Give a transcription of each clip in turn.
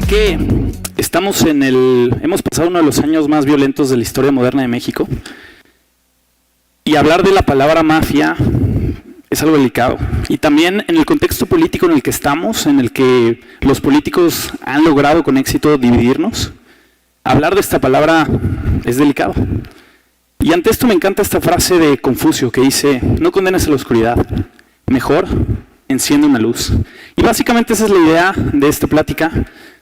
sé que hemos pasado uno de los años más violentos de la historia moderna de México, y hablar de la palabra mafia es algo delicado. Y también en el contexto político en el que estamos, en el que los políticos han logrado con éxito dividirnos, hablar de esta palabra es delicado. Y ante esto me encanta esta frase de Confucio que dice: no condenes a la oscuridad, mejor enciende una luz. Y básicamente esa es la idea de esta plática,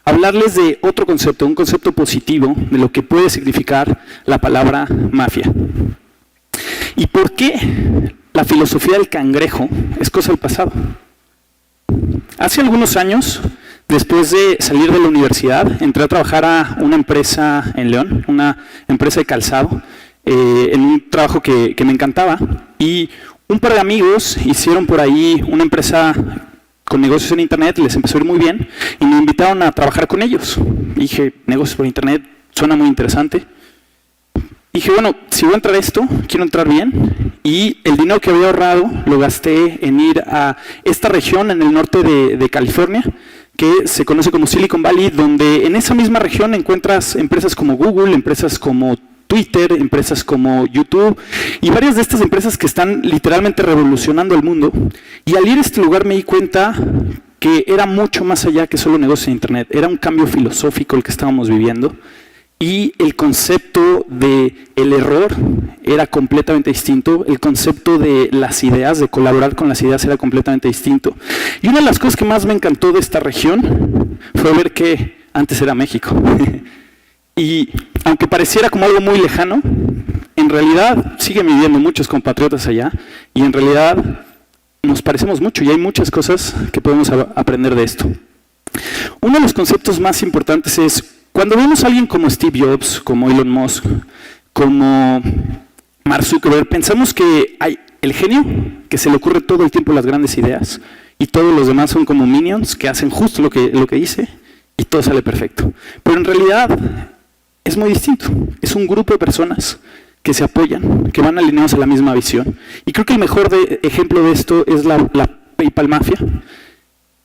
hablarles de otro concepto, un concepto positivo de lo que puede significar la palabra mafia. ¿Y por qué la filosofía del cangrejo es cosa del pasado? Hace algunos años, después de salir de la universidad, entré a trabajar a una empresa en León, una empresa de calzado, en un trabajo que me encantaba, y un par de amigos hicieron por ahí una empresa con negocios en internet, les empezó a ir muy bien, y me invitaron a trabajar con ellos. Y dije, negocios por internet, suena muy interesante. Dije, bueno, si voy a entrar a esto, quiero entrar bien, y el dinero que había ahorrado lo gasté en ir a esta región en el norte de California, que se conoce como Silicon Valley, donde en esa misma región encuentras empresas como Google, empresas como Twitter, empresas como YouTube, y varias de estas empresas que están literalmente revolucionando el mundo. Y al ir a este lugar me di cuenta que era mucho más allá que solo negocios en internet, era un cambio filosófico el que estábamos viviendo, y el concepto de el error era completamente distinto, el concepto de las ideas, de colaborar con las ideas era completamente distinto. Y una de las cosas que más me encantó de esta región fue ver que antes era México. Y aunque pareciera como algo muy lejano, en realidad siguen viviendo muchos compatriotas allá, y en realidad nos parecemos mucho y hay muchas cosas que podemos aprender de esto. Uno de los conceptos más importantes es, cuando vemos a alguien como Steve Jobs, como Elon Musk, como Mark Zuckerberg, pensamos que hay el genio, que se le ocurre todo el tiempo las grandes ideas, y todos los demás son como minions, que hacen justo lo que dice, y todo sale perfecto. Pero en realidad es muy distinto. Es un grupo de personas que se apoyan, que van alineados a la misma visión. Y creo que el mejor ejemplo de esto es la PayPal Mafia.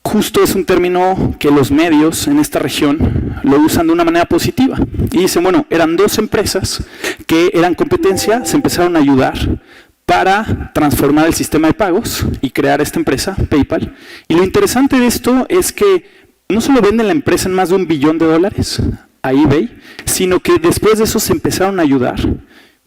Justo es un término que los medios en esta región lo usan de una manera positiva. Y dicen, bueno, eran dos empresas que eran competencia, se empezaron a ayudar para transformar el sistema de pagos y crear esta empresa, PayPal. Y lo interesante de esto es que no solo venden la empresa en más de $1 billón a eBay, sino que después de eso se empezaron a ayudar.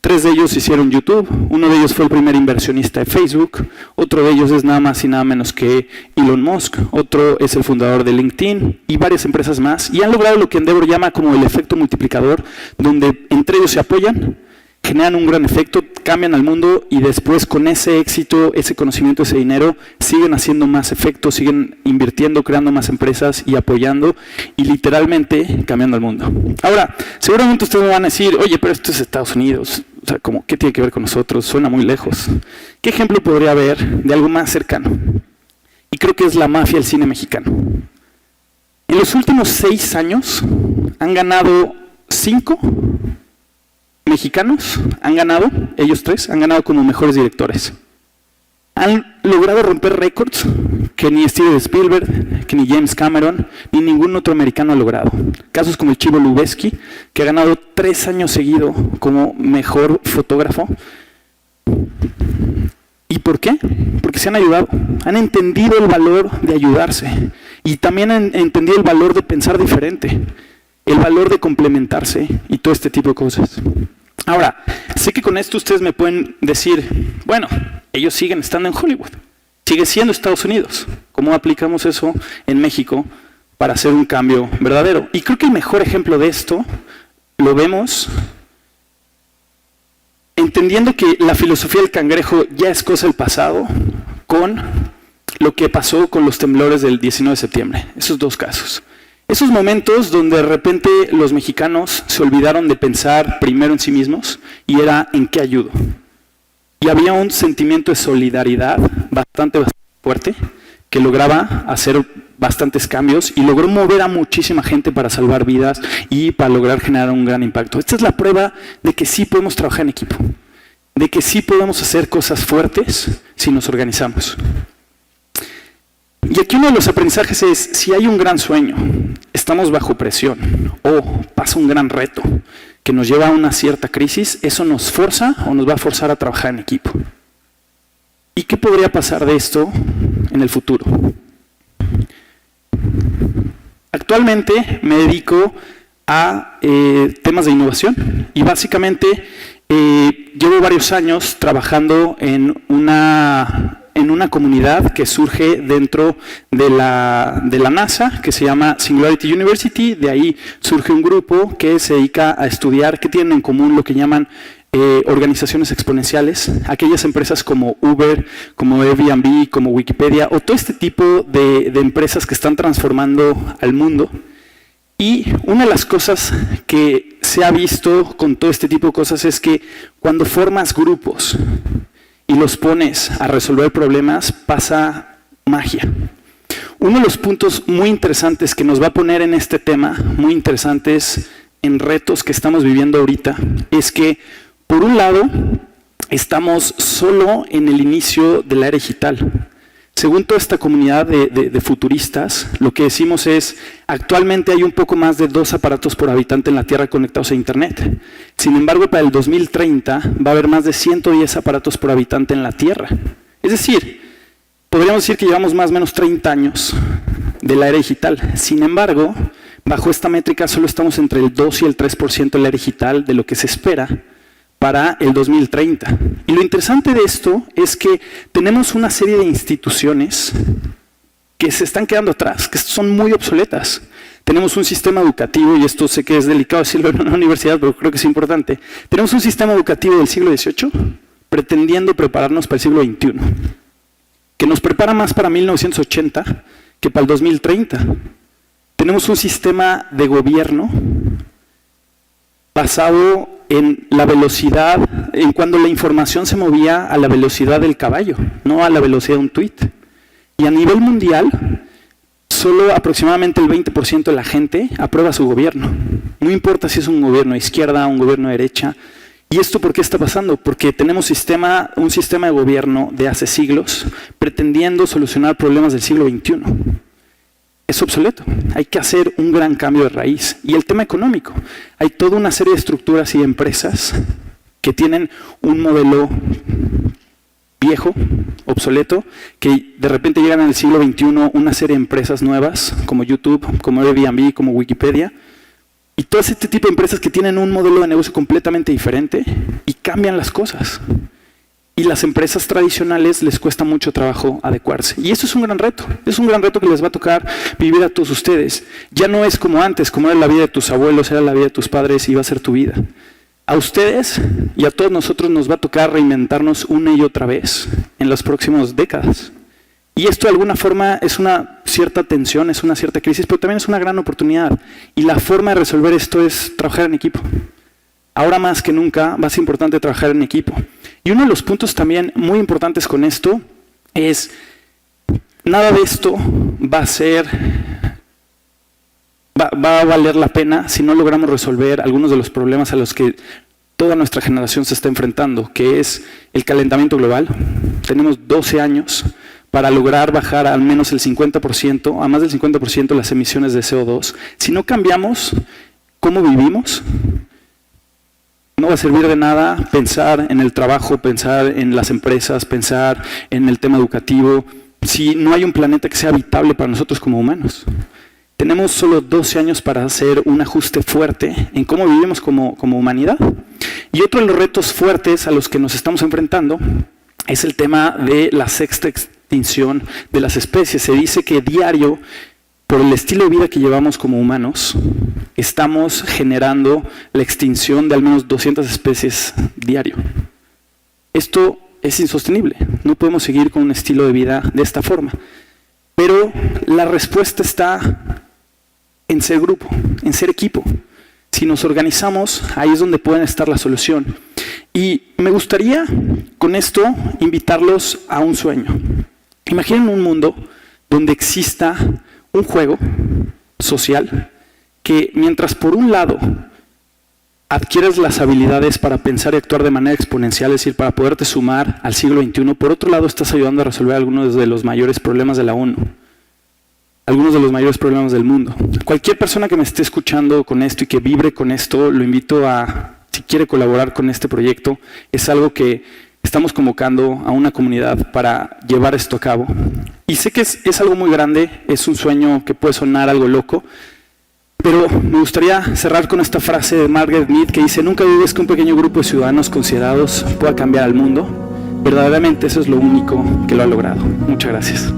3 de ellos hicieron YouTube, uno de ellos fue el primer inversionista de Facebook, otro de ellos es nada más y nada menos que Elon Musk, otro es el fundador de LinkedIn y varias empresas más, y han logrado lo que Endeavor llama como el efecto multiplicador, donde entre ellos se apoyan, generan un gran efecto, cambian al mundo, y después con ese éxito, ese conocimiento, ese dinero, siguen haciendo más efecto, siguen invirtiendo, creando más empresas y apoyando, y literalmente cambiando al mundo. Ahora, seguramente ustedes me van a decir, oye, pero esto es Estados Unidos, o sea, ¿qué tiene que ver con nosotros? Suena muy lejos. ¿Qué ejemplo podría haber de algo más cercano? Y creo que es la mafia del cine mexicano. En los últimos 6 años han ganado 5 mexicanos, han ganado, ellos 3, han ganado como mejores directores. Han logrado romper récords que ni Steven Spielberg, que ni James Cameron, ni ningún otro americano ha logrado. Casos como el Chivo Lubeski, que ha ganado 3 años seguidos como mejor fotógrafo. ¿Y por qué? Porque se han ayudado, han entendido el valor de ayudarse, y también han entendido el valor de pensar diferente, el valor de complementarse y todo este tipo de cosas. Ahora, sé que con esto ustedes me pueden decir, bueno, ellos siguen estando en Hollywood, sigue siendo Estados Unidos. ¿Cómo aplicamos eso en México para hacer un cambio verdadero? Y creo que el mejor ejemplo de esto lo vemos entendiendo que la filosofía del cangrejo ya es cosa del pasado, con lo que pasó con los temblores del 19 de septiembre, esos 2 casos. Esos momentos donde de repente los mexicanos se olvidaron de pensar primero en sí mismos y era en qué ayudo. Y había un sentimiento de solidaridad bastante fuerte que lograba hacer bastantes cambios y logró mover a muchísima gente para salvar vidas y para lograr generar un gran impacto. Esta es la prueba de que sí podemos trabajar en equipo, de que sí podemos hacer cosas fuertes si nos organizamos. Y aquí uno de los aprendizajes es, si hay un gran sueño, estamos bajo presión o pasa un gran reto que nos lleva a una cierta crisis, eso nos forza o nos va a forzar a trabajar en equipo. ¿Y qué podría pasar de esto en el futuro? Actualmente me dedico a temas de innovación y básicamente llevo varios años trabajando en una comunidad que surge dentro de la NASA, que se llama Singularity University. De ahí surge un grupo que se dedica a estudiar qué tienen en común lo que llaman organizaciones exponenciales, aquellas empresas como Uber, como Airbnb, como Wikipedia, o todo este tipo de empresas que están transformando al mundo. Y una de las cosas que se ha visto con todo este tipo de cosas es que cuando formas grupos y los pones a resolver problemas, pasa magia. Uno de los puntos muy interesantes que nos va a poner en este tema, muy interesantes en retos que estamos viviendo ahorita, es que, por un lado, estamos solo en el inicio de la era digital. Según toda esta comunidad de futuristas, lo que decimos es, actualmente hay un poco más de 2 aparatos por habitante en la Tierra conectados a Internet. Sin embargo, para el 2030 va a haber más de 110 aparatos por habitante en la Tierra. Es decir, podríamos decir que llevamos más o menos 30 años de la era digital. Sin embargo, bajo esta métrica solo estamos entre el 2 y el 3% de la era digital de lo que se espera para el 2030. Y lo interesante de esto es que tenemos una serie de instituciones que se están quedando atrás, que son muy obsoletas. Tenemos un sistema educativo, y esto sé que es delicado decirlo en una universidad, pero creo que es importante. Tenemos un sistema educativo del siglo XVIII pretendiendo prepararnos para el siglo XXI, que nos prepara más para 1980 que para el 2030. Tenemos un sistema de gobierno basado en la velocidad, en cuando la información se movía a la velocidad del caballo, no a la velocidad de un tuit. Y a nivel mundial, solo aproximadamente el 20% de la gente aprueba su gobierno. No importa si es un gobierno de izquierda o un gobierno de derecha. ¿Y esto por qué está pasando? Porque tenemos un sistema de gobierno de hace siglos pretendiendo solucionar problemas del siglo XXI. Es obsoleto, hay que hacer un gran cambio de raíz. Y el tema económico, hay toda una serie de estructuras y de empresas que tienen un modelo viejo, obsoleto, que de repente llegan en el siglo XXI una serie de empresas nuevas, como YouTube, como Airbnb, como Wikipedia, y todo este tipo de empresas que tienen un modelo de negocio completamente diferente y cambian las cosas. Y las empresas tradicionales les cuesta mucho trabajo adecuarse. Y eso es un gran reto. Es un gran reto que les va a tocar vivir a todos ustedes. Ya no es como antes, como era la vida de tus abuelos, era la vida de tus padres y va a ser tu vida. A ustedes y a todos nosotros nos va a tocar reinventarnos una y otra vez en las próximas décadas. Y esto de alguna forma es una cierta tensión, es una cierta crisis, pero también es una gran oportunidad. Y la forma de resolver esto es trabajar en equipo. Ahora más que nunca va a ser importante trabajar en equipo. Y uno de los puntos también muy importantes con esto es, nada de esto va a valer la pena si no logramos resolver algunos de los problemas a los que toda nuestra generación se está enfrentando, que es el calentamiento global. Tenemos 12 años para lograr bajar al menos el 50%, a más del 50% las emisiones de CO2. Si no cambiamos cómo vivimos, no va a servir de nada pensar en el trabajo, pensar en las empresas, pensar en el tema educativo, si no hay un planeta que sea habitable para nosotros como humanos. Tenemos solo 12 años para hacer un ajuste fuerte en cómo vivimos como humanidad. Y otro de los retos fuertes a los que nos estamos enfrentando es el tema de la sexta extinción de las especies. Se dice que diario, por el estilo de vida que llevamos como humanos, estamos generando la extinción de al menos 200 especies diario. Esto es insostenible, no podemos seguir con un estilo de vida de esta forma. Pero la respuesta está en ser grupo, en ser equipo. Si nos organizamos, ahí es donde puede estar la solución. Y me gustaría con esto invitarlos a un sueño. Imaginen un mundo donde exista un juego social que, mientras por un lado adquieres las habilidades para pensar y actuar de manera exponencial, es decir, para poderte sumar al siglo XXI, por otro lado estás ayudando a resolver algunos de los mayores problemas de la ONU. algunos de los mayores problemas del mundo. Cualquier persona que me esté escuchando con esto y que vibre con esto, lo invito a, si quiere colaborar con este proyecto, es algo que estamos convocando a una comunidad para llevar esto a cabo. Y sé que es algo muy grande, es un sueño que puede sonar algo loco, pero me gustaría cerrar con esta frase de Margaret Mead que dice: nunca dudes que un pequeño grupo de ciudadanos considerados pueda cambiar al mundo. Verdaderamente eso es lo único que lo ha logrado. Muchas gracias.